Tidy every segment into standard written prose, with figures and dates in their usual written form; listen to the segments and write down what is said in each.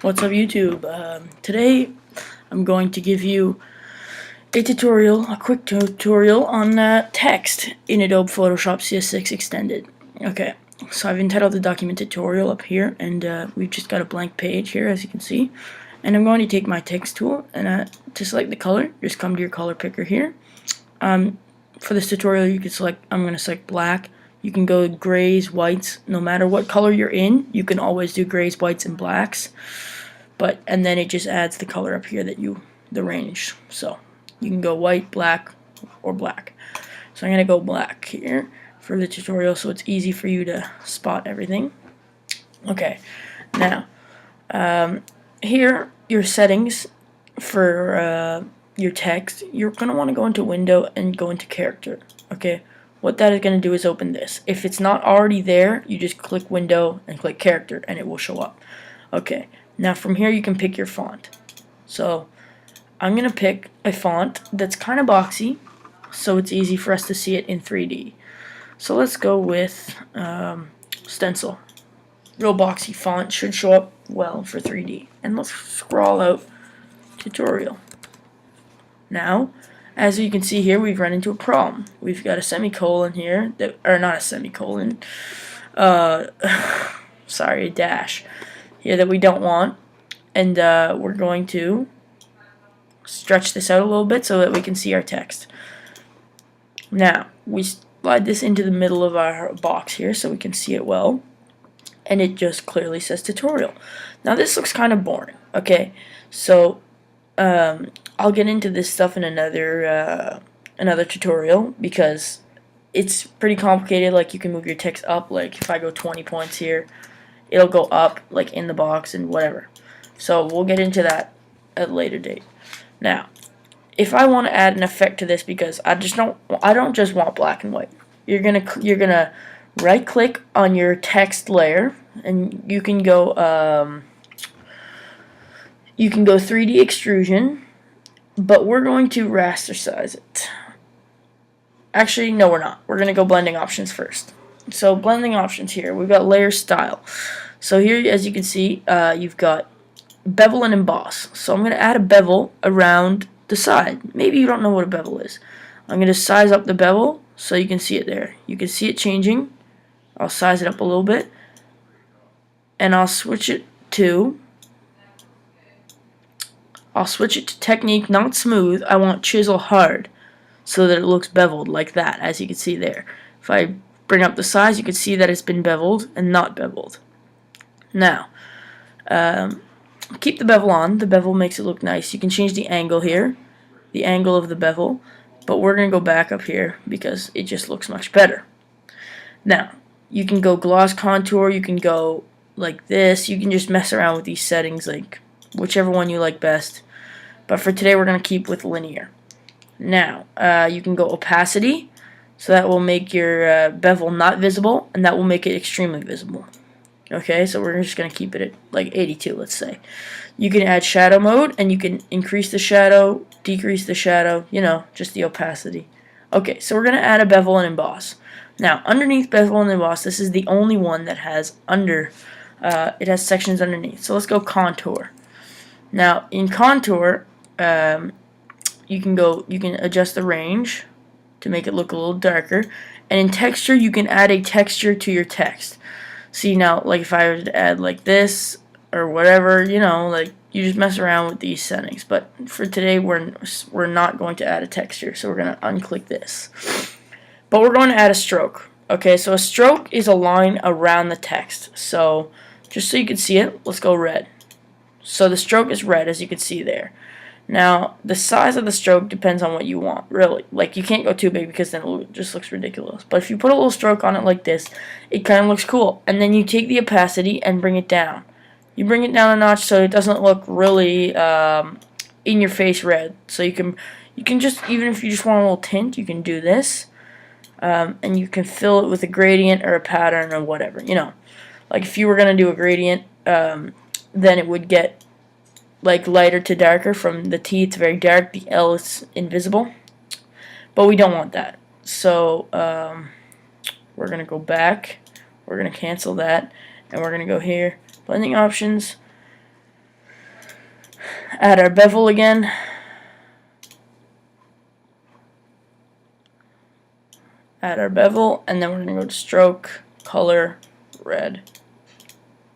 What's up, YouTube? Today I'm going to give you a quick tutorial on text in Adobe Photoshop CS6 Extended. Okay, so I've entitled the document tutorial up here, and we've just got a blank page here, as you can see. And I'm going to take my text tool, and to select the color, just come to your color picker here. For this tutorial, you can select, I'm going to select black. You can go grays, whites, no matter what color you're in, you can always do grays, whites, and blacks. And then it just adds the color up here the range. So you can go white, black, or black. So I'm going to go black here for the tutorial so it's easy for you to spot everything. Okay, now here, your settings for your text, you're going to want to go into Window and go into Character. Okay, what that is going to do is open this. If it's not already there, you just click Window and click Character and it will show up. Okay, now from here you can pick your font. So I'm going to pick a font that's kind of boxy so it's easy for us to see it in 3D. So let's go with Stencil. Real boxy font, should show up well for 3D. And let's scroll out Tutorial. Now, as you can see here, we've run into a problem. We've got a semicolon here, or not a semicolon, sorry, a dash here that we don't want. And we're going to stretch this out a little bit so that we can see our text. Now, we slide this into the middle of our box here so we can see it well. And it just clearly says tutorial. Now this looks kind of boring. Okay, so I'll get into this stuff in another tutorial because it's pretty complicated. Like, you can move your text up. Like, if I go 20 points here, it'll go up like in the box and whatever. So we'll get into that at a later date. Now, if I want to add an effect to this, because I don't just want black and white. You're gonna right click on your text layer and you can go 3D extrusion, but we're going to rasterize it. Actually, no, we're not. We're gonna go blending options first. So blending options here, we've got layer style. So here, as you can see, you've got bevel and emboss. So I'm gonna add a bevel around the side. Maybe you don't know what a bevel is. I'm gonna size up the bevel so you can see it there. You can see it changing. I'll size it up a little bit, and I'll switch it to technique, not smooth. I want chisel hard so that it looks beveled like that, as you can see there. If I bring up the size, you can see that it's been beveled and not beveled. Now, keep the bevel on. The bevel makes it look nice. You can change the angle here, the angle of the bevel, but we're going to go back up here because it just looks much better. Now, you can go gloss contour, you can go like this, you can just mess around with these settings, like whichever one you like best. But for today, we're going to keep with linear. Now, you can go opacity, so that will make your bevel not visible, and that will make it extremely visible. Okay, so we're just going to keep it at like 82, let's say. You can add shadow mode, and you can increase the shadow, decrease the shadow, you know, just the opacity. Okay, so we're going to add a bevel and emboss. Now, underneath bevel and emboss, this is the only one that has it has sections underneath. So let's go contour. Now, in contour, you can adjust the range to make it look a little darker. And in texture, you can add a texture to your text. See, now, like if I were to add like this or whatever, you know, like you just mess around with these settings. But for today, we're not going to add a texture, so we're going to unclick this. But we're going to add a stroke. Okay, so a stroke is a line around the text. So just so you can see it, let's go red. So the stroke is red, as you can see there. Now, the size of the stroke depends on what you want, really. Like, you can't go too big because then it just looks ridiculous. But if you put a little stroke on it like this, it kind of looks cool. And then you take the opacity and bring it down. You bring it down a notch so it doesn't look really in your face red. So you can just, even if you just want a little tint, you can do this. And you can fill it with a gradient or a pattern or whatever, you know. Like if you were going to do a gradient, then it would get like lighter to darker. From the T, it's very dark. The L is invisible. But we don't want that. So we're going to go back. We're going to cancel that. And we're going to go here. Blending options. Add our bevel again. Add our bevel, and then we're going to go to stroke, color, red.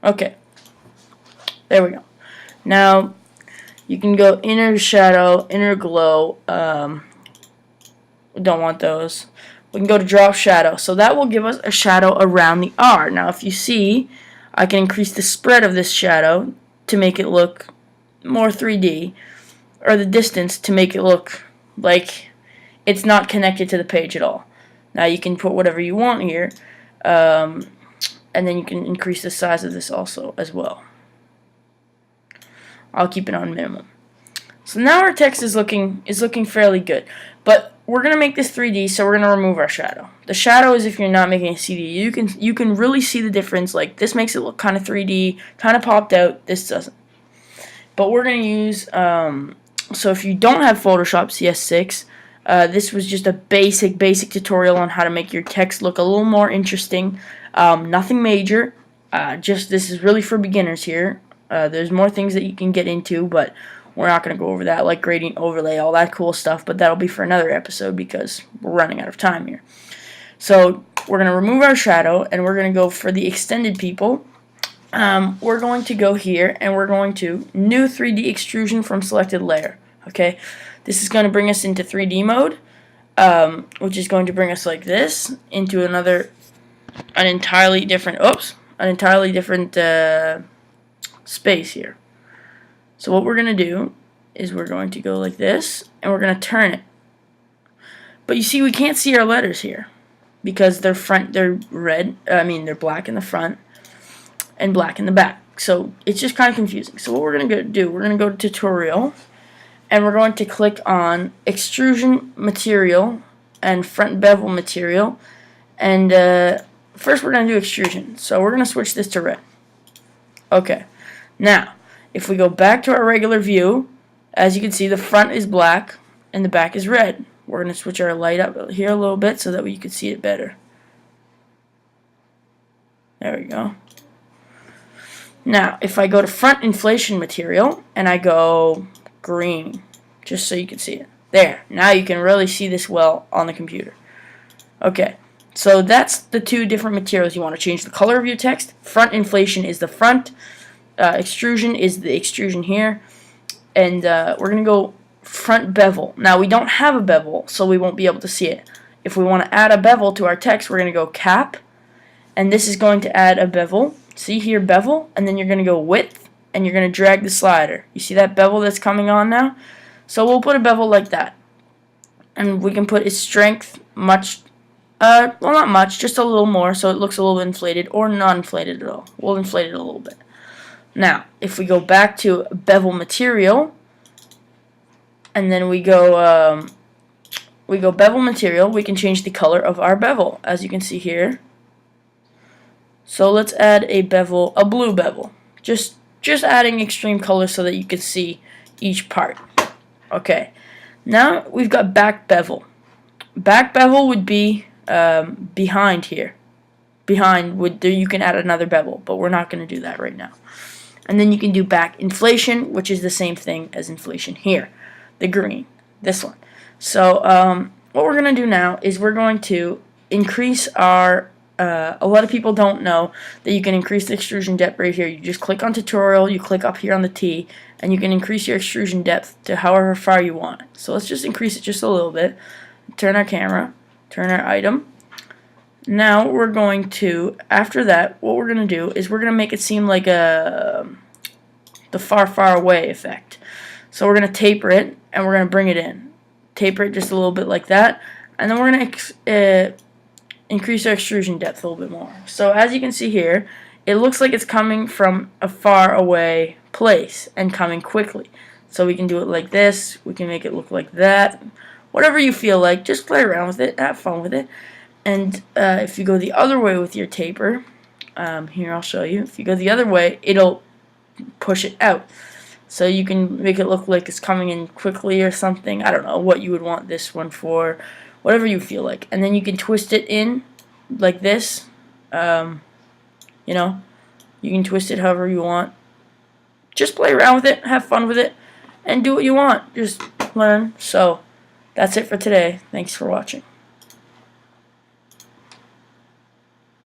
Okay, there we go. Now you can go inner shadow, inner glow. We don't want those. We can go to drop shadow. So that will give us a shadow around the R. Now if you see, I can increase the spread of this shadow to make it look more 3D, or the distance to make it look like it's not connected to the page at all. Now you can put whatever you want here, and then you can increase the size of this also as well. I'll keep it on minimum. So now our text is looking fairly good, but we're gonna make this 3D, so we're gonna remove our shadow. The shadow is if you're not making a CD. You can really see the difference. Like this makes it look kind of 3D, kind of popped out. This doesn't. But we're gonna use so if you don't have Photoshop CS6. This was just a basic tutorial on how to make your text look a little more interesting. Nothing major. Just this is really for beginners here. There's more things that you can get into, but we're not going to go over that, like gradient overlay, all that cool stuff. But that'll be for another episode because we're running out of time here. So we're going to remove our shadow, and we're going to go for the extended people. We're going to go here, and we're going to new 3D extrusion from selected layer. Okay. This is going to bring us into 3D mode, which is going to bring us like this into an entirely different space here. So what we're going to do is we're going to go like this, and we're going to turn it. But you see, we can't see our letters here because they're red. They're black in the front and black in the back. So it's just kind of confusing. So what we're going to do, we're going to go to tutorial. And we're going to click on extrusion material and front bevel material. And first we're going to do extrusion. So we're going to switch this to red. Okay. Now, if we go back to our regular view, as you can see, the front is black and the back is red. We're going to switch our light up here a little bit so that you can see it better. There we go. Now, if I go to front inflation material and I go green, just so you can see it. There. Now you can really see this well on the computer. Okay. So that's the two different materials you want to change the color of your text. Front inflation is the front. Extrusion is the extrusion here. And we're going to go front bevel. Now we don't have a bevel, so we won't be able to see it. If we want to add a bevel to our text, we're going to go cap. And this is going to add a bevel. See here, bevel. And then you're going to go width. And you're going to drag the slider. You see that bevel that's coming on now? So we'll put a bevel like that. And we can put its strength much, well, not much, just a little more so it looks a little inflated, or not inflated at all. We'll inflate it a little bit. Now, if we go back to bevel material, and then we go bevel material, we can change the color of our bevel, as you can see here. So let's add a bevel, a blue bevel. Just adding extreme color so that you can see each part. Okay, now we've got back bevel. Back bevel would be behind here. Behind you can add another bevel, but we're not going to do that right now. And then you can do back inflation, which is the same thing as inflation here. The green, this one. So what we're going to do now is we're going to increase our a lot of people don't know that you can increase the extrusion depth right here. You just click on tutorial, you click up here on the T, and you can increase your extrusion depth to however far you want. So let's just increase it just a little bit. Turn our camera, turn our item. Now we're going to, after that, what we're going to do is we're going to make it seem like the far away effect. So we're going to taper it, and we're going to bring it in. Taper it just a little bit like that, and then we're going to increase our extrusion depth a little bit more. So as you can see here, it looks like it's coming from a far away place and coming quickly. So we can do it like this, we can make it look like that, whatever you feel like, just play around with it, have fun with it. And if you go the other way with your taper, here I'll show you, if you go the other way, it'll push it out. So you can make it look like it's coming in quickly or something. I don't know what you would want this one for. Whatever you feel like. And then you can twist it in like this. You know, you can twist it however you want. just play around with it, have fun with it, and do what you want. Just learn. So that's it for today. Thanks for watching.